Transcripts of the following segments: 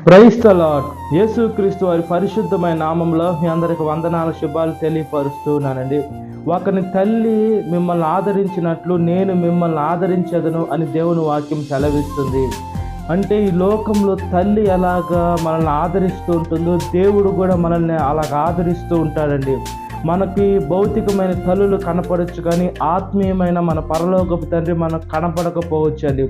Praise the lord. యేసుక్రీస్తు వారి పరిశుద్ధమైన నామంలో మీ అందరికి వందనాల శుభాలు తెలియపరుస్తున్నానండి. ఒకని తల్లి మిమ్మల్ని ఆదరించినట్లు నేను మిమ్మల్ని ఆదరించదను అని దేవుని వాక్యం సెలవిస్తుంది. అంటే ఈ లోకంలో తల్లి ఎలాగా మనల్ని ఆదరిస్తూ ఉంటుందో దేవుడు కూడా మనల్ని అలాగ ఆదరిస్తూ ఉంటాడండి. మనకి భౌతికమైన తల్లులు కనపడవచ్చు, కానీ ఆత్మీయమైన మన పరలోకపు తండ్రి మనకు కనపడకపోవచ్చు అండి.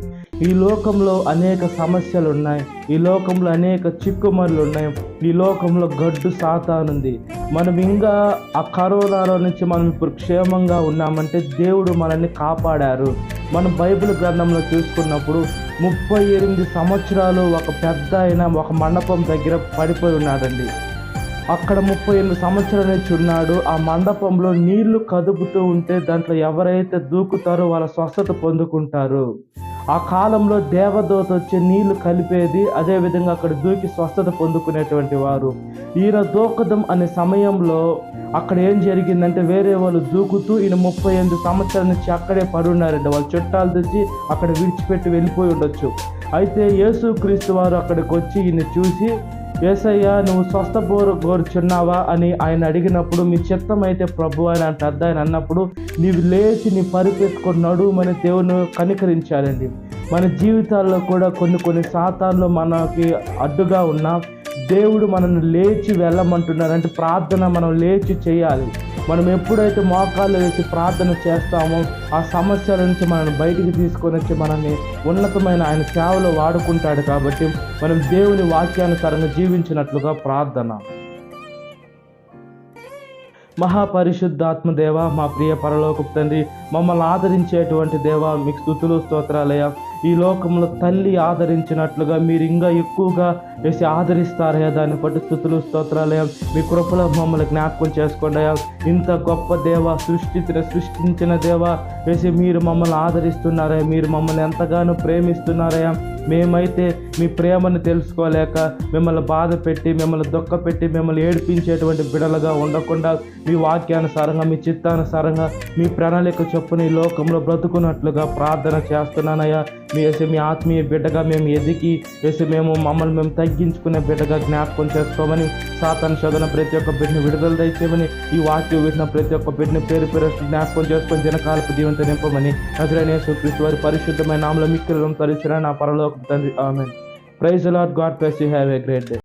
ఈ లోకంలో అనేక సమస్యలు ఉన్నాయి, ఈ లోకంలో అనేక చిక్కుమరులు ఉన్నాయి, ఈ లోకంలో గడ్డు సాతానుంది. మనం ఇంకా ఆ కరోనాలో నుంచి మనం ఇప్పుడు క్షేమంగా ఉన్నామంటే దేవుడు మనల్ని కాపాడారు. మనం బైబిల్ గ్రంథంలో చూసుకున్నప్పుడు 38 సంవత్సరాలు ఒక పెద్ద ఆయన ఒక మండపం దగ్గర పడిపోయి ఉన్నాడండి. అక్కడ 38 సంవత్సరాల నుంచి ఉన్నాడు. ఆ మండపంలో నీళ్లు కదుపుతూ ఉంటే దాంట్లో ఎవరైతే దూకుతారో వాళ్ళ స్వస్థత పొందుకుంటారు. ఆ కాలంలో దేవదూత వచ్చి నీళ్లు కలిపేది, అదేవిధంగా అక్కడ దూకి స్వస్థత పొందుకునేటువంటి వారు. ఈయన దూకదం అనే సమయంలో అక్కడ ఏం జరిగిందంటే వేరే వాళ్ళు దూకుతూ ఈయన 38 సంవత్సరాల నుంచి అక్కడే పడున్నారండి. వాళ్ళ చుట్టాలు తెచ్చి అక్కడ విడిచిపెట్టి వెళ్ళిపోయి ఉండొచ్చు. అయితే యేసుక్రీస్తు వారు అక్కడికి వచ్చి ఈయన చూసి, యేసయ్య నువ్వు కోరుచున్నావా అని ఆయన అడిగినప్పుడు, మీ చిత్తం అయితే ప్రభు అని పెద్ద ఆయన అన్నప్పుడు, నీవు లేచి నీ పరిపెత్తుకొని నడుమని దేవుని కనికరించాలండి. మన జీవితాల్లో కూడా కొన్ని సాతాన్లు మనకి అడ్డుగా ఉన్నా దేవుడు మనల్ని లేచి వెళ్ళమంటున్నారు. అంటే ప్రార్థన మనం లేచి చేయాలి. మనం ఎప్పుడైతే మోకాళ్ళు వేసి ప్రార్థన చేస్తామో ఆ సమస్యల నుంచి మనల్ని బయటికి తీసుకొని వచ్చి మనల్ని ఉన్నతమైన ఆయన సేవలో వాడుకుంటాడు. కాబట్టి మనం దేవుని వాక్యానుసారంగా జీవించినట్లుగా ప్రార్థన. మహాపరిశుద్ధాత్మ దేవ, మా ప్రియ పరలోకపు తండ్రి, మమ్మల్ని ఆదరించేటువంటి దేవ, మీకు స్తుతులు స్తోత్రాలయ్యా. ఈ లోకంలో తల్లి ఆదరించినట్లుగా మీరు ఇంకా ఎక్కువగా వేసి ఆదరిస్తారయ్యా. దాన్ని బట్టి స్తుతులు స్తోత్రాలయ్యా. మీ కృపలో మమ్మల్ని జ్ఞాపకం చేసుకోండి అయ్యా. ఇంత గొప్ప దేవ, సృష్టించిన దేవ వేసి మీరు మమ్మల్ని ఆదరిస్తున్నారయ్యా. మీరు మమ్మల్ని ఎంతగానో ప్రేమిస్తున్నారయ్యా. మేమైతే మీ ప్రేమను తెలుసుకోలేక మిమ్మల్ని బాధ పెట్టి, మిమ్మల్ని దుఃఖపెట్టి, మిమ్మల్ని ఏడిపించేటువంటి బిడలుగా ఉండకుండా మీ వాక్యానుసారంగా, మీ చిత్తానుసారంగా, మీ ప్రణాళిక చొప్పున ఈ లోకంలో బ్రతుకున్నట్లుగా ప్రార్థన చేస్తున్నానయ్యా. మీ ఆత్మీయ బిడ్డగా మేము ఎదిగి మమ్మల్ని మేము తగ్గించుకునే బిడ్డగా జ్ఞాపకం చేసుకోమని, సాతాను శోధన ప్రతి ఒక్క బిడ్డని విడుదల దయచేయమని, ఈ వాక్యం విన్న ప్రతి ఒక్క బిడ్డని పేరు జ్ఞాపకం చేసుకొని దినకాలపు దీవెనతో నింపమని నజరేయుడైన యేసుక్రీస్తు వారి పరిశుద్ధమైన నామములో మిక్కిలి తరిచిన నా పరలోకపు తండ్రి, ఆమేన్. Praise the Lord. God bless you. Have a great day.